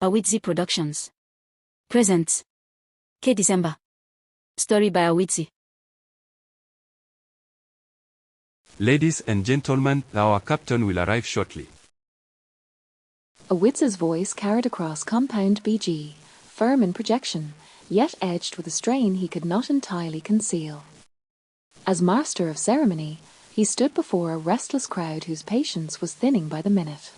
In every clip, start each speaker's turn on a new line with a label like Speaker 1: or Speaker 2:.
Speaker 1: Awitzi Productions presents K December. Story by Awitzi.
Speaker 2: Ladies and gentlemen, our captain will arrive shortly.
Speaker 3: Awitzi's voice carried across compound BG, firm in projection, yet edged with a strain he could not entirely conceal. As master of ceremony, he stood before a restless crowd whose patience was thinning by the minute.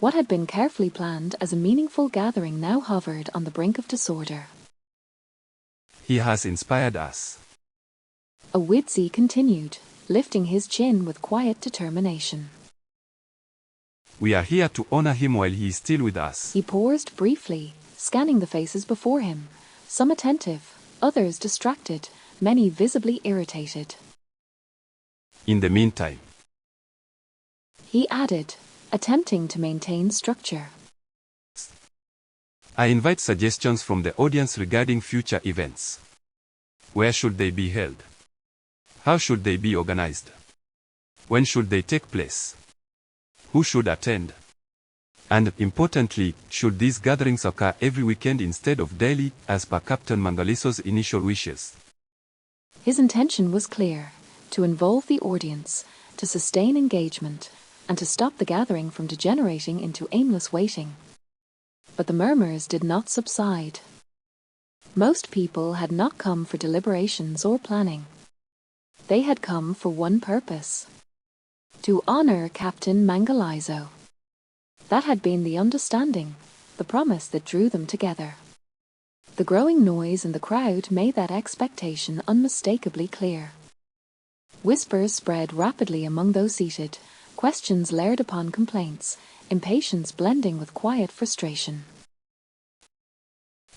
Speaker 3: What had been carefully planned as a meaningful gathering now hovered on the brink of disorder.
Speaker 2: He has inspired us.
Speaker 3: Awitzi continued, lifting his chin with quiet determination.
Speaker 2: We are here to honor him while he is still with us.
Speaker 3: He paused briefly, scanning the faces before him, some attentive, others distracted, many visibly irritated.
Speaker 2: In the meantime,
Speaker 3: he added, attempting to maintain structure.
Speaker 2: I invite suggestions from the audience regarding future events. Where should they be held? How should they be organized? When should they take place? Who should attend? And importantly, should these gatherings occur every weekend instead of daily, as per Captain Mangaliso's initial wishes?
Speaker 3: His intention was clear: to involve the audience, to sustain engagement, and to stop the gathering from degenerating into aimless waiting. But the murmurs did not subside. Most people had not come for deliberations or planning. They had come for one purpose: to honor Captain Mangaliso. That had been the understanding, the promise that drew them together. The growing noise in the crowd made that expectation unmistakably clear. Whispers spread rapidly among those seated, questions layered upon complaints, impatience blending with quiet frustration.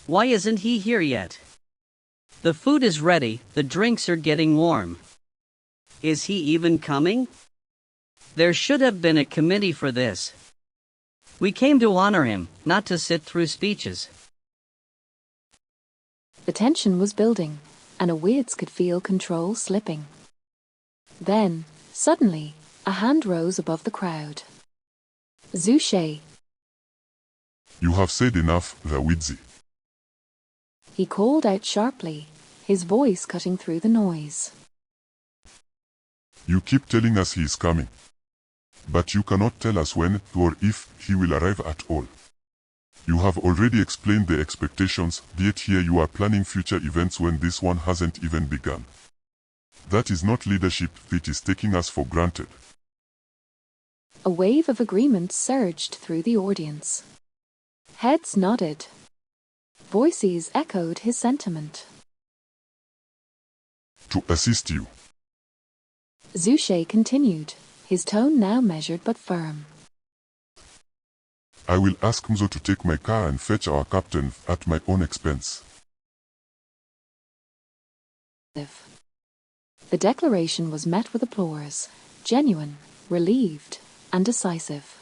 Speaker 4: Why isn't he here yet? The food is ready, the drinks are getting warm. Is he even coming? There should have been a committee for this. We came to honor him, not to sit through speeches.
Speaker 3: The tension was building, and Awitzi could feel control slipping. Then, suddenly, a hand rose above the crowd. Zuche.
Speaker 5: You have said enough, Awitzi.
Speaker 3: He called out sharply, his voice cutting through the noise.
Speaker 5: You keep telling us he is coming. But you cannot tell us when or if he will arrive at all. You have already explained the expectations, yet here you are planning future events when this one hasn't even begun. That is not leadership, it is taking us for granted.
Speaker 3: A wave of agreement surged through the audience. Heads nodded. Voices echoed his sentiment.
Speaker 5: To assist you.
Speaker 3: Zuche continued, his tone now measured but firm.
Speaker 5: I will ask Mzo to take my car and fetch our captain at my own expense.
Speaker 3: The declaration was met with applause, genuine, relieved, and decisive.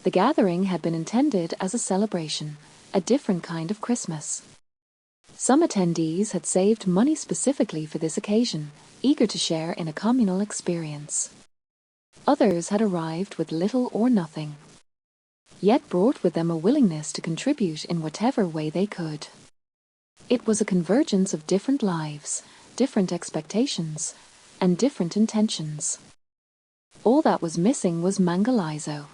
Speaker 3: The gathering had been intended as a celebration, a different kind of Christmas. Some attendees had saved money specifically for this occasion, eager to share in a communal experience. Others had arrived with little or nothing, yet brought with them a willingness to contribute in whatever way they could. It was a convergence of different lives, different expectations, and different intentions. All that was missing was Mangaliso.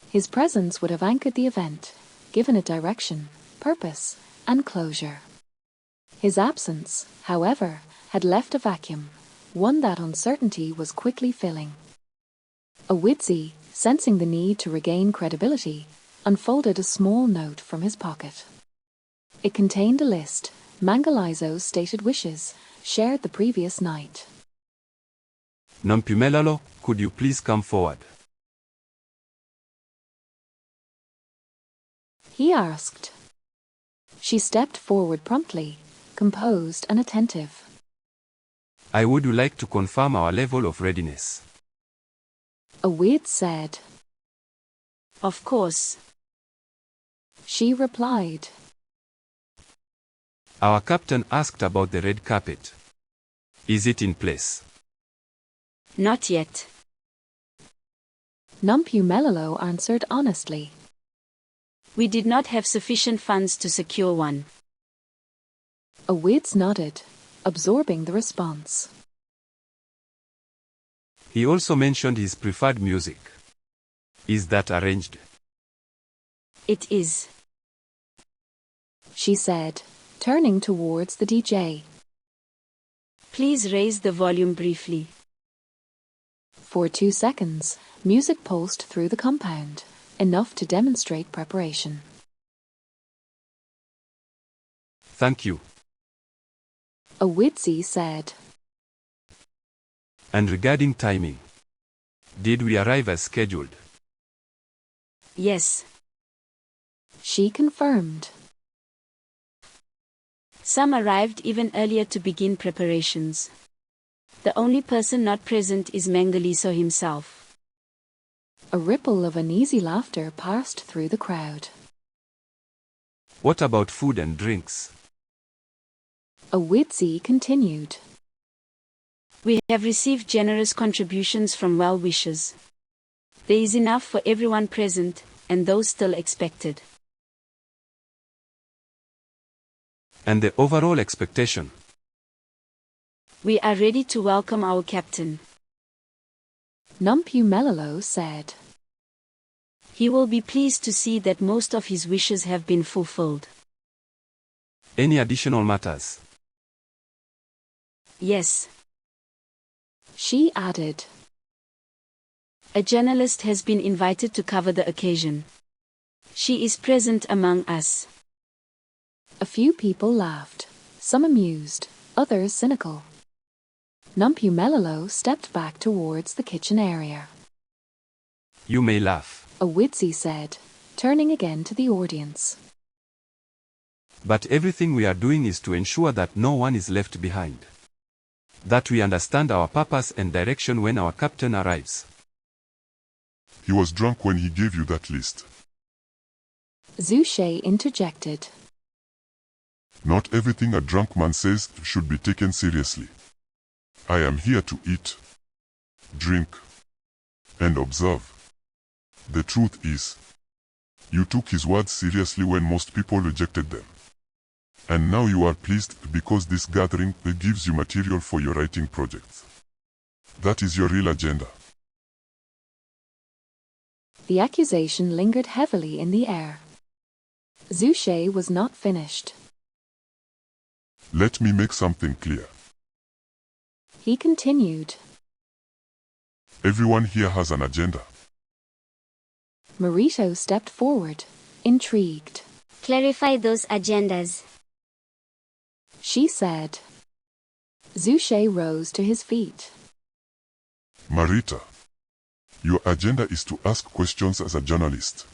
Speaker 3: His presence would have anchored the event, given it direction, purpose, and closure. His absence, however, had left a vacuum, one that uncertainty was quickly filling. Awitzi, sensing the need to regain credibility, unfolded a small note from his pocket. It contained a list, Mangaliso's stated wishes, shared the previous night.
Speaker 2: Nompumelelo, could you please come forward?
Speaker 3: He asked. She stepped forward promptly, composed and attentive.
Speaker 2: I would like to confirm our level of readiness.
Speaker 3: Awitzi said.
Speaker 1: Of course.
Speaker 3: She replied.
Speaker 2: Our captain asked about the red carpet. Is it in place?
Speaker 1: Not yet.
Speaker 3: Nompumelelo answered honestly.
Speaker 1: We did not have sufficient funds to secure one.
Speaker 3: Awids nodded, absorbing the response.
Speaker 2: He also mentioned his preferred music. Is that arranged?
Speaker 1: It is.
Speaker 3: She said, turning towards the DJ.
Speaker 1: Please raise the volume briefly.
Speaker 3: For 2 seconds, music pulsed through the compound, enough to demonstrate preparation.
Speaker 2: Thank you.
Speaker 3: Awidzi said.
Speaker 2: And regarding timing, did we arrive as scheduled?
Speaker 1: Yes.
Speaker 3: She confirmed.
Speaker 1: Some arrived even earlier to begin preparations. The only person not present is Mangaliso himself.
Speaker 3: A ripple of uneasy laughter passed through the crowd.
Speaker 2: What about food and drinks?
Speaker 3: Awidzi continued.
Speaker 1: We have received generous contributions from well-wishers. There is enough for everyone present, and those still expected.
Speaker 2: And the overall expectation?
Speaker 1: We are ready to welcome our captain.
Speaker 3: Numpu Melilo said.
Speaker 1: He will be pleased to see that most of his wishes have been fulfilled.
Speaker 2: Any additional matters?
Speaker 1: Yes.
Speaker 3: She added.
Speaker 1: A journalist has been invited to cover the occasion. She is present among us.
Speaker 3: A few people laughed, some amused, others cynical. Numpu Melilo stepped back towards the kitchen area.
Speaker 2: You may laugh.
Speaker 3: Awidzi said, turning again to the audience.
Speaker 2: But everything we are doing is to ensure that no one is left behind. That we understand our purpose and direction when our captain arrives.
Speaker 5: He was drunk when he gave you that list.
Speaker 3: Zhu Shay interjected.
Speaker 5: Not everything a drunk man says should be taken seriously. I am here to eat, drink, and observe. The truth is, you took his words seriously when most people rejected them. And now you are pleased because this gathering gives you material for your writing projects. That is your real agenda.
Speaker 3: The accusation lingered heavily in the air. Zhu Shay was not finished.
Speaker 5: Let me make something clear.
Speaker 3: He continued.
Speaker 5: Everyone here has an agenda.
Speaker 3: Marito stepped forward, intrigued.
Speaker 6: Clarify those agendas.
Speaker 3: She said. Zhu Shay rose to his feet.
Speaker 5: Marita, your agenda is to ask questions as a journalist.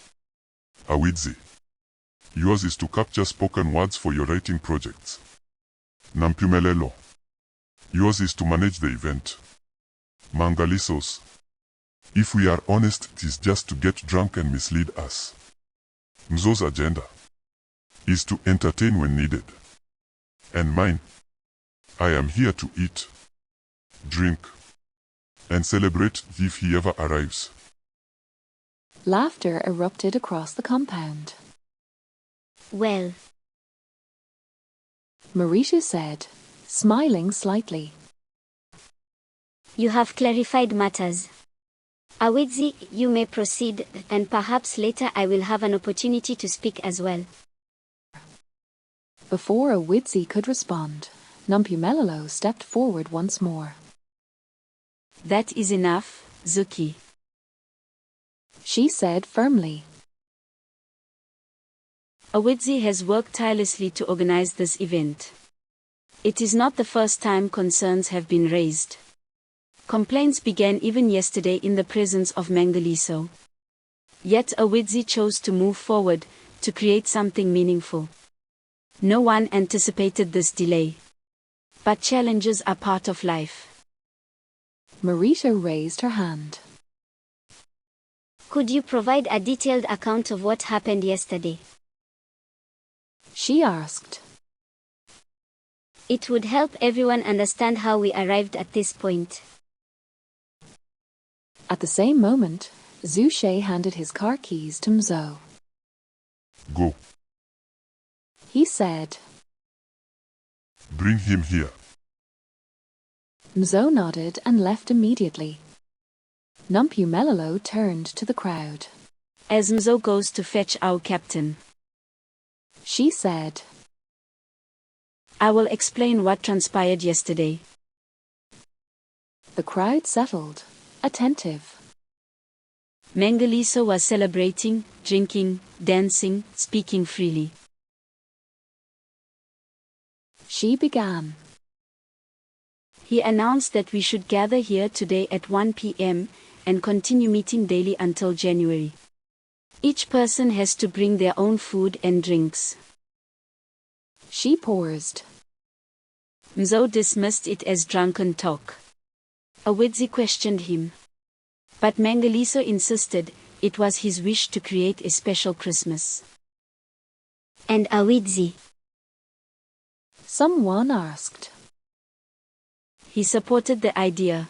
Speaker 5: Awidzi, yours is to capture spoken words for your writing projects. Numpu Melilo, yours is to manage the event. Mangalisos, if we are honest, it is just to get drunk and mislead us. Mzo's agenda is to entertain when needed. And mine, I am here to eat, drink, and celebrate if he ever arrives.
Speaker 3: Laughter erupted across the compound.
Speaker 6: Well,
Speaker 3: Marito said, smiling slightly.
Speaker 6: you have clarified matters. Awidzi, you may proceed, and perhaps later I will have an opportunity to speak as well.
Speaker 3: Before Awidzi could respond, Numpu Melilo stepped forward once more.
Speaker 1: That is enough, Zuki.
Speaker 3: She said firmly.
Speaker 1: Awidzi has worked tirelessly to organize this event. It is not the first time concerns have been raised. Complaints began even yesterday in the presence of Mangaliso. Yet Awidzi chose to move forward, to create something meaningful. No one anticipated this delay. But challenges are part of life.
Speaker 3: Marito raised her hand.
Speaker 6: Could you provide a detailed account of what happened yesterday?
Speaker 3: She asked.
Speaker 6: It would help everyone understand how we arrived at this point.
Speaker 3: At the same moment, Zhu Shay handed his car keys to Mzo.
Speaker 5: Go.
Speaker 3: He said.
Speaker 5: Bring him here.
Speaker 3: Mzo nodded and left immediately. Numpu Melilo turned to the crowd.
Speaker 1: As Mzo goes to fetch our captain,
Speaker 3: She said.
Speaker 1: I will explain what transpired yesterday.
Speaker 3: The crowd settled, attentive.
Speaker 1: Mangaliso was celebrating, drinking, dancing, speaking freely.
Speaker 3: She began.
Speaker 1: He announced that we should gather here today at 1 p.m. and continue meeting daily until January. Each person has to bring their own food and drinks.
Speaker 3: She paused.
Speaker 1: Mzo dismissed it as drunken talk. Awidzi questioned him. But Mangaliso insisted it was his wish to create a special Christmas.
Speaker 6: And Awidzi?
Speaker 3: Someone asked.
Speaker 1: He supported the idea.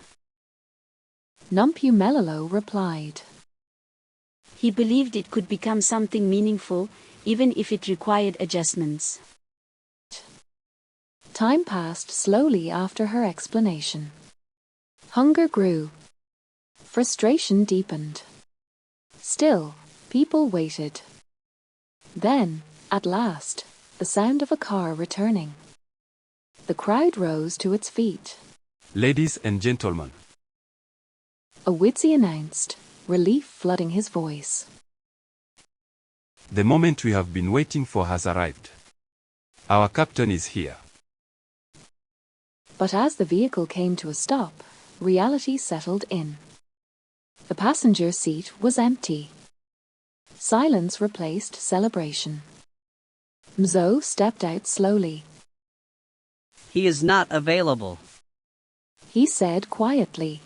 Speaker 3: Numpu Melilo replied.
Speaker 1: He believed it could become something meaningful, even if it required adjustments.
Speaker 3: Time passed slowly after her explanation. Hunger grew. Frustration deepened. Still, people waited. Then, at last, the sound of a car returning. The crowd rose to its feet.
Speaker 2: Ladies and gentlemen,
Speaker 3: Awidzi announced, relief flooding his voice.
Speaker 2: the moment we have been waiting for has arrived. Our captain is here.
Speaker 3: But as the vehicle came to a stop, reality settled in. The passenger seat was empty. Silence replaced celebration. Mzo stepped out slowly.
Speaker 4: He is not available.
Speaker 3: He said quietly.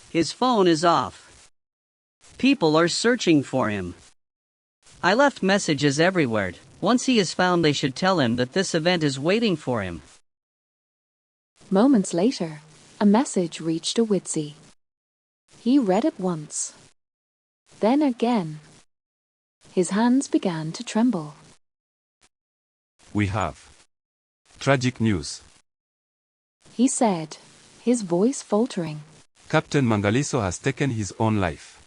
Speaker 4: His phone is off. People are searching for him. I left messages everywhere. Once he is found, they should tell him that this event is waiting for him.
Speaker 3: Moments later, a message reached Awidzi. He read it once. Then again. His hands began to tremble.
Speaker 2: We have tragic news.
Speaker 3: He said, his voice faltering.
Speaker 2: Captain Mangaliso has taken his own life.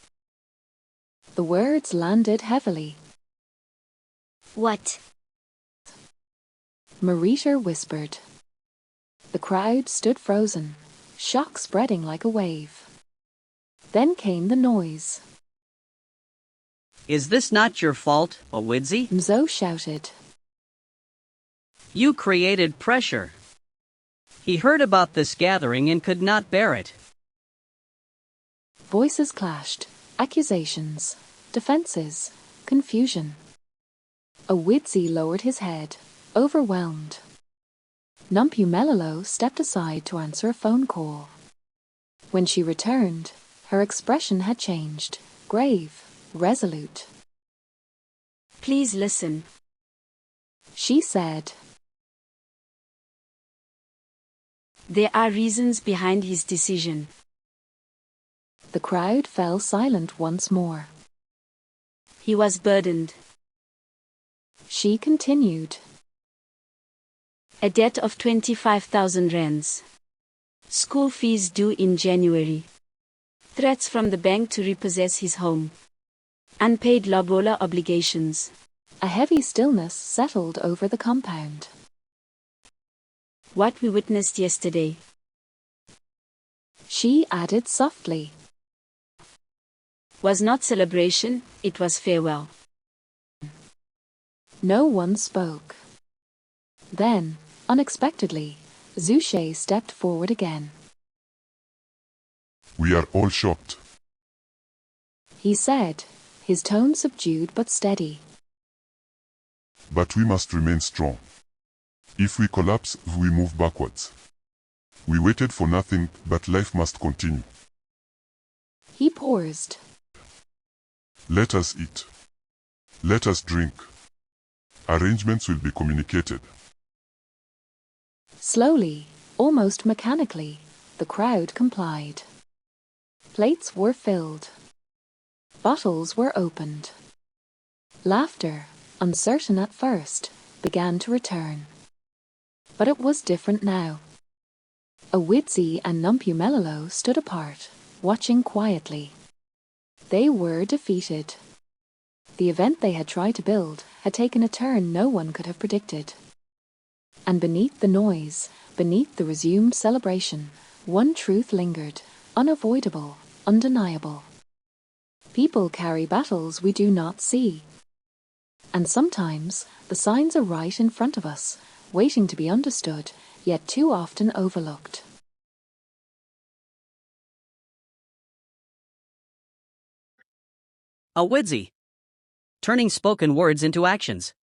Speaker 3: The words landed heavily.
Speaker 6: What?
Speaker 3: Marita whispered. The crowd stood frozen, shock spreading like a wave. Then came the noise.
Speaker 4: Is this not your fault, Awidzi?
Speaker 3: Mzo shouted.
Speaker 4: You created pressure. He heard about this gathering and could not bear it.
Speaker 3: Voices clashed, accusations, defenses, confusion. Awidzi lowered his head, overwhelmed. Numpu Melilo stepped aside to answer a phone call. When she returned, her expression had changed, grave, resolute.
Speaker 1: Please listen.
Speaker 3: She said.
Speaker 1: There are reasons behind his decision.
Speaker 3: The crowd fell silent once more.
Speaker 1: He was burdened.
Speaker 3: She continued.
Speaker 1: A debt of 25,000 rands. School fees due in January. Threats from the bank to repossess his home. Unpaid lobola obligations.
Speaker 3: A heavy stillness settled over the compound.
Speaker 1: What we witnessed yesterday.
Speaker 3: She added softly.
Speaker 1: Was not celebration, it was farewell.
Speaker 3: No one spoke. Then, unexpectedly, Zushe stepped forward again.
Speaker 5: We are all shocked.
Speaker 3: He said, his tone subdued but steady.
Speaker 5: But we must remain strong. If we collapse, we move backwards. We waited for nothing, but life must continue.
Speaker 3: He paused.
Speaker 5: Let us eat. Let us drink. Arrangements will be communicated.
Speaker 3: Slowly, almost mechanically, the crowd complied. Plates were filled. Bottles were opened. Laughter, uncertain at first, began to return. But it was different now. Awidzi and Numpumelelo stood apart, watching quietly. They were defeated. The event they had tried to build had taken a turn no one could have predicted. And beneath the noise, beneath the resumed celebration, one truth lingered, unavoidable, undeniable. People carry battles we do not see. And sometimes the signs are right in front of us, waiting to be understood, yet too often overlooked.
Speaker 4: Awidzi. Turning spoken words into actions.